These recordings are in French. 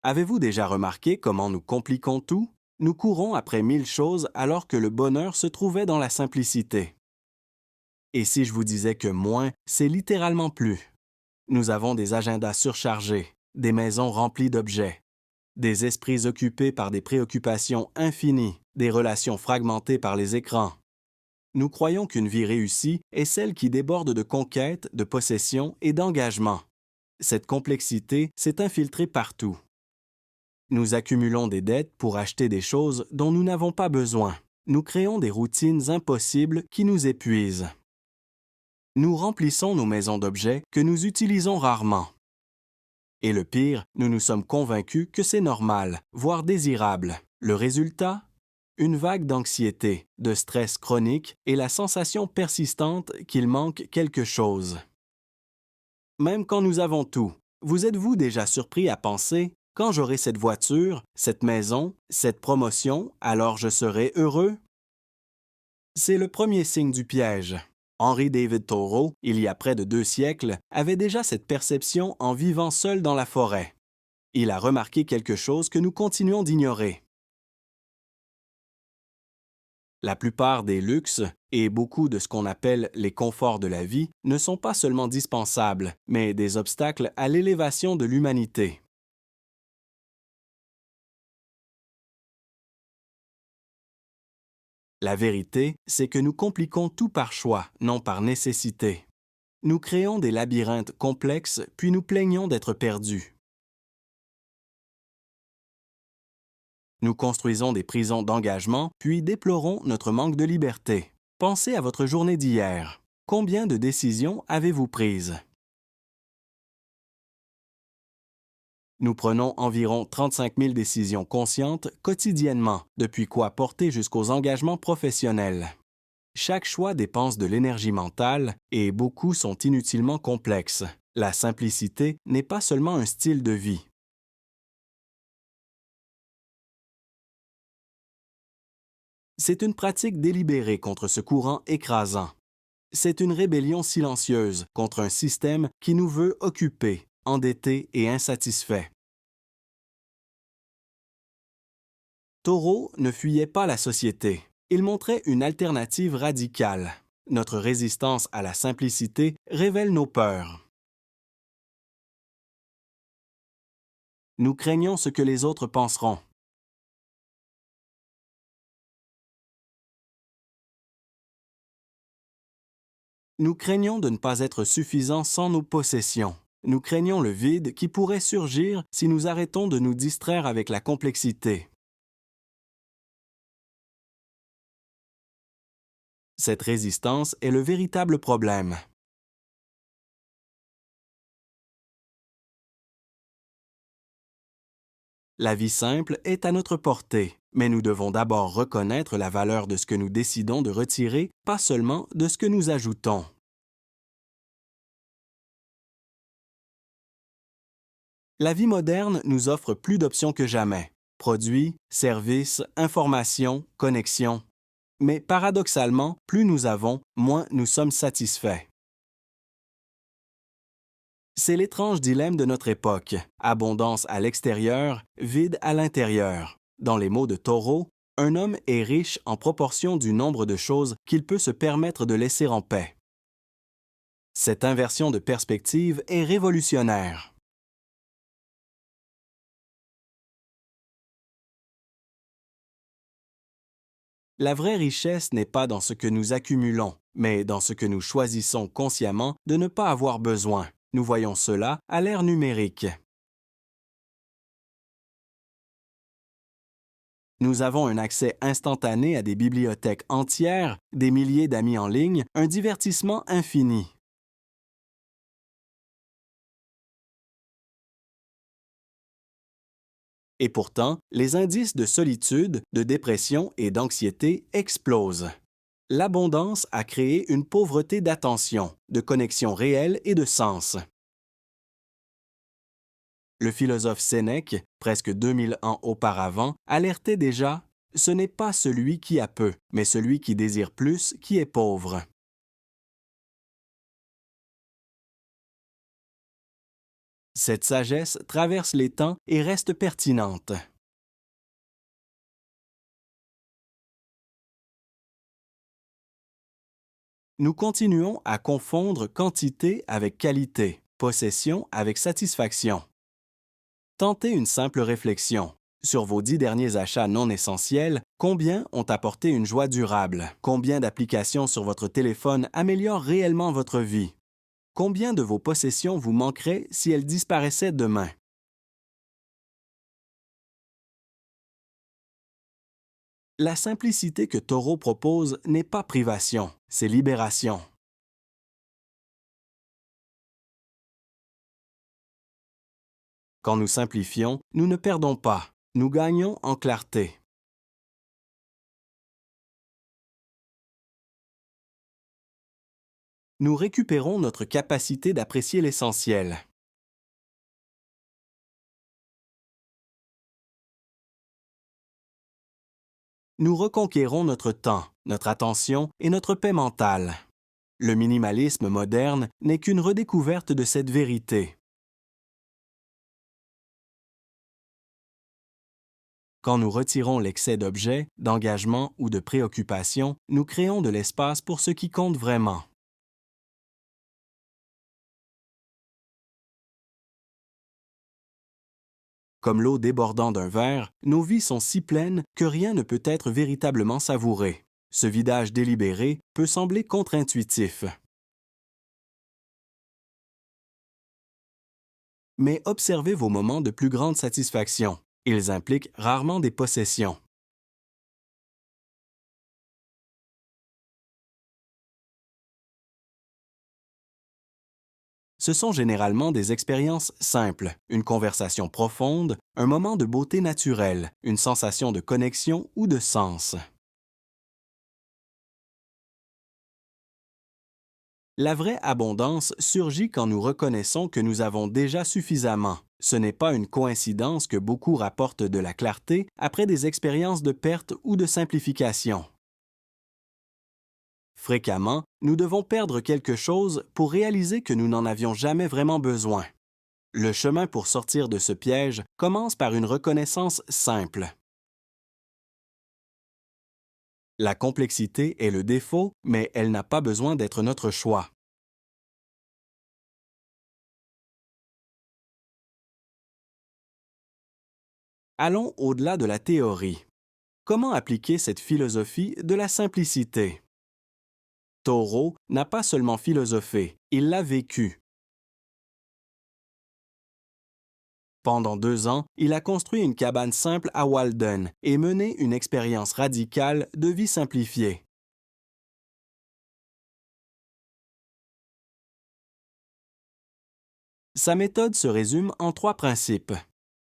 Avez-vous déjà remarqué comment nous compliquons tout? Nous courons après 1000 choses alors que le bonheur se trouvait dans la simplicité. Et si je vous disais que moins, c'est littéralement plus? Nous avons des agendas surchargés, des maisons remplies d'objets, des esprits occupés par des préoccupations infinies, des relations fragmentées par les écrans. Nous croyons qu'une vie réussie est celle qui déborde de conquêtes, de possessions et d'engagement. Cette complexité s'est infiltrée partout. Nous accumulons des dettes pour acheter des choses dont nous n'avons pas besoin. Nous créons des routines impossibles qui nous épuisent. Nous remplissons nos maisons d'objets que nous utilisons rarement. Et le pire, nous nous sommes convaincus que c'est normal, voire désirable. Le résultat? Une vague d'anxiété, de stress chronique et la sensation persistante qu'il manque quelque chose. Même quand nous avons tout, vous êtes-vous déjà surpris à penser « Quand j'aurai cette voiture, cette maison, cette promotion, alors je serai heureux » ? C'est le premier signe du piège. Henry David Thoreau, il y a près de 2 siècles, avait déjà cette perception en vivant seul dans la forêt. Il a remarqué quelque chose que nous continuons d'ignorer. La plupart des luxes et beaucoup de ce qu'on appelle les conforts de la vie ne sont pas seulement dispensables, mais des obstacles à l'élévation de l'humanité. La vérité, c'est que nous compliquons tout par choix, non par nécessité. Nous créons des labyrinthes complexes, puis nous plaignons d'être perdus. Nous construisons des prisons d'engagement, puis déplorons notre manque de liberté. Pensez à votre journée d'hier. Combien de décisions avez-vous prises? Nous prenons environ 35 000 décisions conscientes quotidiennement, depuis quoi porter jusqu'aux engagements professionnels. Chaque choix dépense de l'énergie mentale et beaucoup sont inutilement complexes. La simplicité n'est pas seulement un style de vie. C'est une pratique délibérée contre ce courant écrasant. C'est une rébellion silencieuse contre un système qui nous veut occupés, endettés et insatisfaits. Thoreau ne fuyait pas la société. Il montrait une alternative radicale. Notre résistance à la simplicité révèle nos peurs. Nous craignons ce que les autres penseront. Nous craignons de ne pas être suffisants sans nos possessions. Nous craignons le vide qui pourrait surgir si nous arrêtons de nous distraire avec la complexité. Cette résistance est le véritable problème. La vie simple est à notre portée, mais nous devons d'abord reconnaître la valeur de ce que nous décidons de retirer, pas seulement de ce que nous ajoutons. La vie moderne nous offre plus d'options que jamais. Produits, services, informations, connexions. Mais paradoxalement, plus nous avons, moins nous sommes satisfaits. C'est l'étrange dilemme de notre époque. Abondance à l'extérieur, vide à l'intérieur. Dans les mots de Thoreau, un homme est riche en proportion du nombre de choses qu'il peut se permettre de laisser en paix. Cette inversion de perspective est révolutionnaire. La vraie richesse n'est pas dans ce que nous accumulons, mais dans ce que nous choisissons consciemment de ne pas avoir besoin. Nous voyons cela à l'ère numérique. Nous avons un accès instantané à des bibliothèques entières, des milliers d'amis en ligne, un divertissement infini. Et pourtant, les indices de solitude, de dépression et d'anxiété explosent. L'abondance a créé une pauvreté d'attention, de connexion réelle et de sens. Le philosophe Sénèque, presque 2000 ans auparavant, alertait déjà « Ce n'est pas celui qui a peu, mais celui qui désire plus qui est pauvre ». Cette sagesse traverse les temps et reste pertinente. Nous continuons à confondre quantité avec qualité, possession avec satisfaction. Tentez une simple réflexion. Sur vos 10 derniers achats non essentiels, combien ont apporté une joie durable? Combien d'applications sur votre téléphone améliorent réellement votre vie? Combien de vos possessions vous manqueraient si elles disparaissaient demain? La simplicité que Taureau propose n'est pas privation, c'est libération. Quand nous simplifions, nous ne perdons pas, nous gagnons en clarté. Nous récupérons notre capacité d'apprécier l'essentiel. Nous reconquérons notre temps, notre attention et notre paix mentale. Le minimalisme moderne n'est qu'une redécouverte de cette vérité. Quand nous retirons l'excès d'objets, d'engagement ou de préoccupation, nous créons de l'espace pour ce qui compte vraiment. Comme l'eau débordant d'un verre, nos vies sont si pleines que rien ne peut être véritablement savouré. Ce vidage délibéré peut sembler contre-intuitif. Mais observez vos moments de plus grande satisfaction. Ils impliquent rarement des possessions. Ce sont généralement des expériences simples, une conversation profonde, un moment de beauté naturelle, une sensation de connexion ou de sens. La vraie abondance surgit quand nous reconnaissons que nous avons déjà suffisamment. Ce n'est pas une coïncidence que beaucoup rapportent de la clarté après des expériences de perte ou de simplification. Fréquemment, nous devons perdre quelque chose pour réaliser que nous n'en avions jamais vraiment besoin. Le chemin pour sortir de ce piège commence par une reconnaissance simple. La complexité est le défaut, mais elle n'a pas besoin d'être notre choix. Allons au-delà de la théorie. Comment appliquer cette philosophie de la simplicité? Taureau n'a pas seulement philosophé, il l'a vécu. Pendant 2 ans, il a construit une cabane simple à Walden et mené une expérience radicale de vie simplifiée. Sa méthode se résume en 3 principes.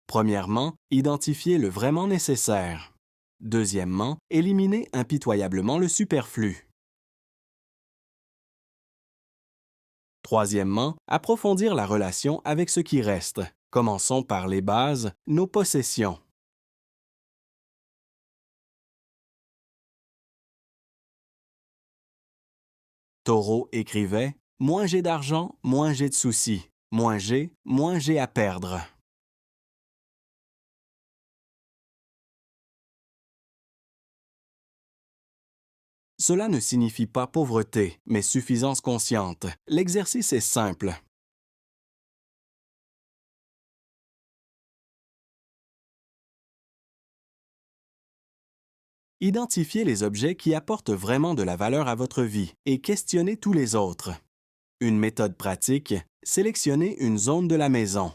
Premièrement, identifier le vraiment nécessaire. Deuxièmement, éliminer impitoyablement le superflu. Troisièmement, approfondir la relation avec ce qui reste. Commençons par les bases, nos possessions. Taureau écrivait: moins j'ai d'argent, moins j'ai de soucis. Moins j'ai à perdre. Cela ne signifie pas pauvreté, mais suffisance consciente. L'exercice est simple. Identifiez les objets qui apportent vraiment de la valeur à votre vie et questionnez tous les autres. Une méthode pratique, sélectionnez une zone de la maison.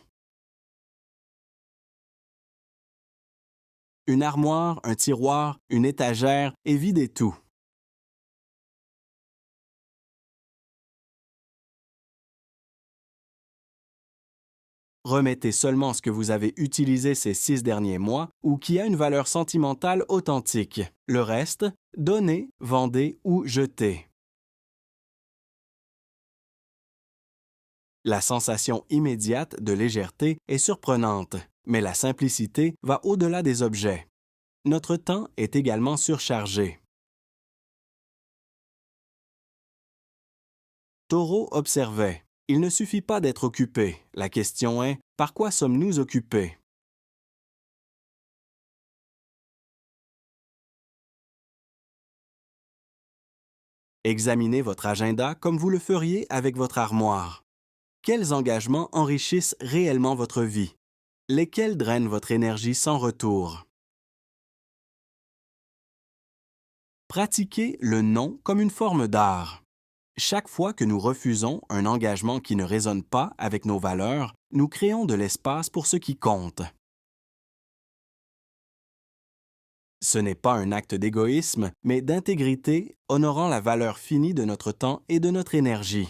Une armoire, un tiroir, une étagère et videz tout. Remettez seulement ce que vous avez utilisé ces 6 derniers mois ou qui a une valeur sentimentale authentique. Le reste, donnez, vendez ou jetez. La sensation immédiate de légèreté est surprenante, mais la simplicité va au-delà des objets. Notre temps est également surchargé. Taureau observait: Il ne suffit pas d'être occupé. La question est, par quoi sommes-nous occupés? Examinez votre agenda comme vous le feriez avec votre armoire. Quels engagements enrichissent réellement votre vie? Lesquels drainent votre énergie sans retour? Pratiquez le non comme une forme d'art. Chaque fois que nous refusons un engagement qui ne résonne pas avec nos valeurs, nous créons de l'espace pour ce qui compte. Ce n'est pas un acte d'égoïsme, mais d'intégrité, honorant la valeur finie de notre temps et de notre énergie.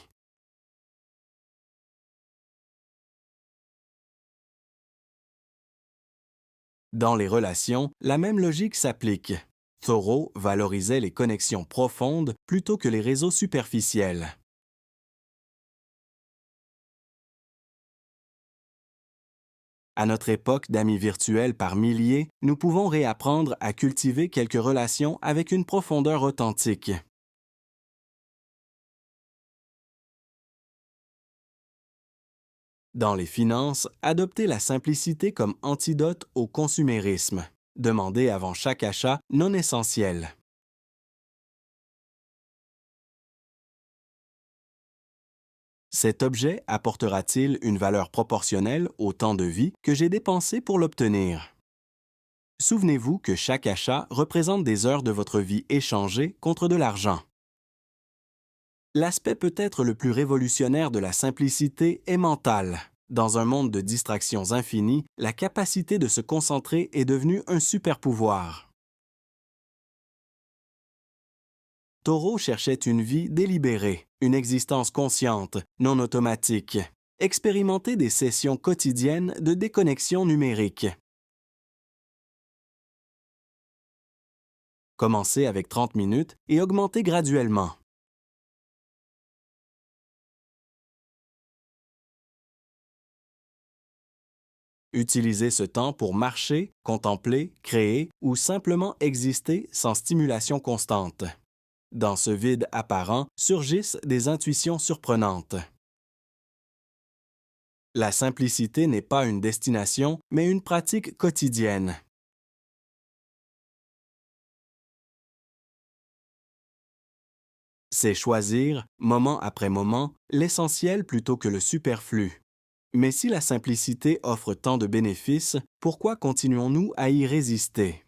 Dans les relations, la même logique s'applique. Thoreau valorisait les connexions profondes plutôt que les réseaux superficiels. À notre époque d'amis virtuels par milliers, nous pouvons réapprendre à cultiver quelques relations avec une profondeur authentique. Dans les finances, adoptez la simplicité comme antidote au consumérisme. Demandez avant chaque achat non essentiel. Cet objet apportera-t-il une valeur proportionnelle au temps de vie que j'ai dépensé pour l'obtenir? Souvenez-vous que chaque achat représente des heures de votre vie échangées contre de l'argent. L'aspect peut-être le plus révolutionnaire de la simplicité est mental. Dans un monde de distractions infinies, la capacité de se concentrer est devenue un super-pouvoir. Thoreau cherchait une vie délibérée, une existence consciente, non automatique. Expérimentez des sessions quotidiennes de déconnexion numérique. Commencez avec 30 minutes et augmentez graduellement. Utilisez ce temps pour marcher, contempler, créer ou simplement exister sans stimulation constante. Dans ce vide apparent surgissent des intuitions surprenantes. La simplicité n'est pas une destination, mais une pratique quotidienne. C'est choisir, moment après moment, l'essentiel plutôt que le superflu. Mais si la simplicité offre tant de bénéfices, pourquoi continuons-nous à y résister?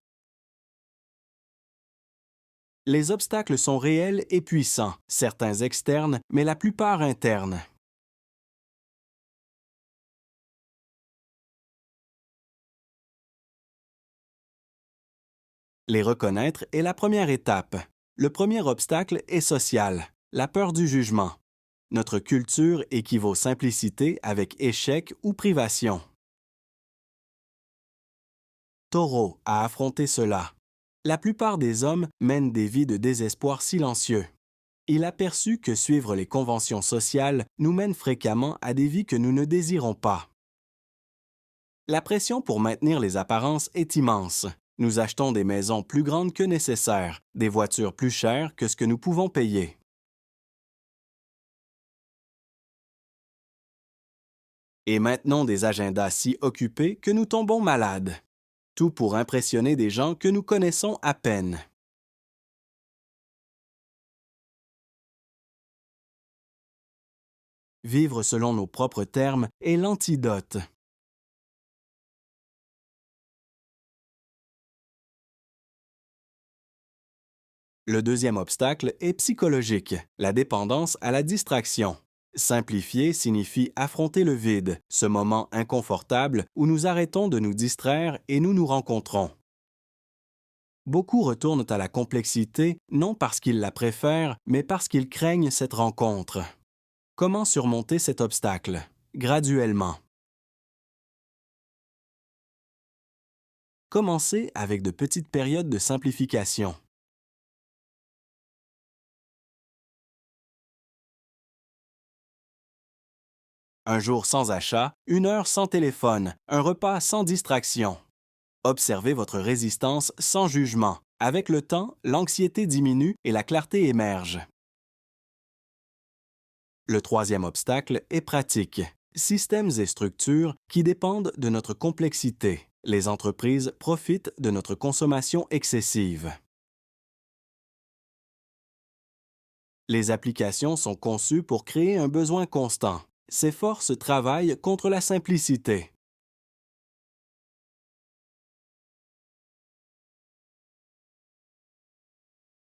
Les obstacles sont réels et puissants, certains externes, mais la plupart internes. Les reconnaître est la première étape. Le premier obstacle est social, la peur du jugement. Notre culture équivaut simplicité avec échec ou privation. Taureau a affronté cela. La plupart des hommes mènent des vies de désespoir silencieux. Il aperçut que suivre les conventions sociales nous mène fréquemment à des vies que nous ne désirons pas. La pression pour maintenir les apparences est immense. Nous achetons des maisons plus grandes que nécessaire, des voitures plus chères que ce que nous pouvons payer. Et maintenons des agendas si occupés que nous tombons malades. Tout pour impressionner des gens que nous connaissons à peine. Vivre selon nos propres termes est l'antidote. Le deuxième obstacle est psychologique, la dépendance à la distraction. Simplifier signifie affronter le vide, ce moment inconfortable où nous arrêtons de nous distraire et nous nous rencontrons. Beaucoup retournent à la complexité non parce qu'ils la préfèrent, mais parce qu'ils craignent cette rencontre. Comment surmonter cet obstacle? Graduellement. Commencez avec de petites périodes de simplification. Un jour sans achat, une heure sans téléphone, un repas sans distraction. Observez votre résistance sans jugement. Avec le temps, l'anxiété diminue et la clarté émerge. Le troisième obstacle est pratique. Systèmes et structures qui dépendent de notre complexité. Les entreprises profitent de notre consommation excessive. Les applications sont conçues pour créer un besoin constant. Ces forces travaillent contre la simplicité.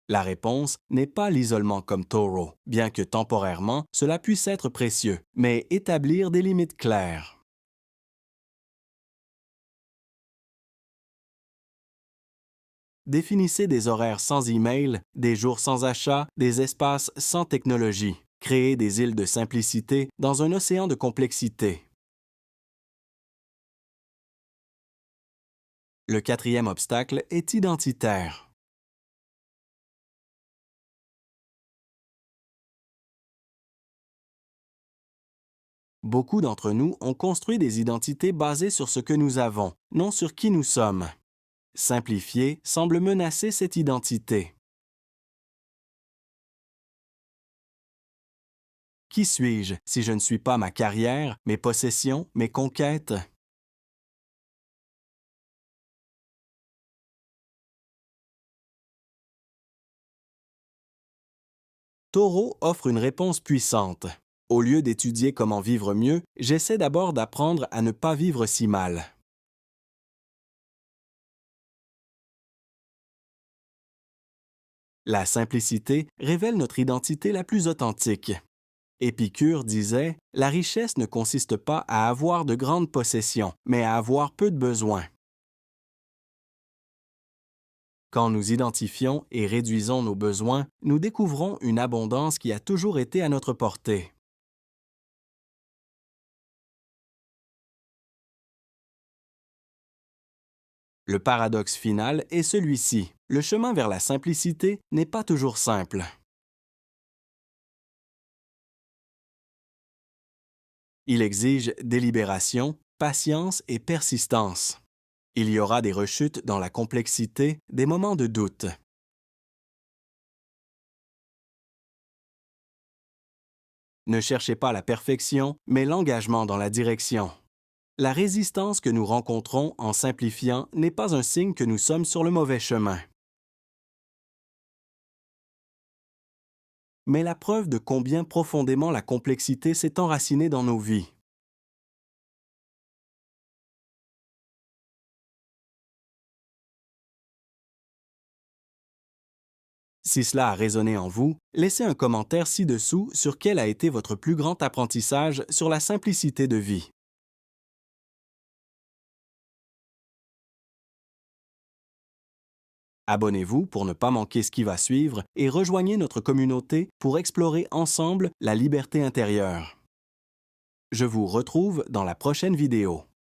La réponse n'est pas l'isolement comme Toro, bien que temporairement cela puisse être précieux, mais établir des limites claires. Définissez des horaires sans email, des jours sans achat, des espaces sans technologie. Créez des îles de simplicité dans un océan de complexité. Le quatrième obstacle est identitaire. Beaucoup d'entre nous ont construit des identités basées sur ce que nous avons, non sur qui nous sommes. Simplifier semble menacer cette identité. Qui suis-je si je ne suis pas ma carrière, mes possessions, mes conquêtes? Taureau offre une réponse puissante. Au lieu d'étudier comment vivre mieux, j'essaie d'abord d'apprendre à ne pas vivre si mal. La simplicité révèle notre identité la plus authentique. Épicure disait, la richesse ne consiste pas à avoir de grandes possessions, mais à avoir peu de besoins. Quand nous identifions et réduisons nos besoins, nous découvrons une abondance qui a toujours été à notre portée. Le paradoxe final est celui-ci. Le chemin vers la simplicité n'est pas toujours simple. Il exige délibération, patience et persistance. Il y aura des rechutes dans la complexité, des moments de doute. Ne cherchez pas la perfection, mais l'engagement dans la direction. La résistance que nous rencontrons en simplifiant n'est pas un signe que nous sommes sur le mauvais chemin, mais la preuve de combien profondément la complexité s'est enracinée dans nos vies. Si cela a résonné en vous, laissez un commentaire ci-dessous sur quel a été votre plus grand apprentissage sur la simplicité de vie. Abonnez-vous pour ne pas manquer ce qui va suivre et rejoignez notre communauté pour explorer ensemble la liberté intérieure. Je vous retrouve dans la prochaine vidéo.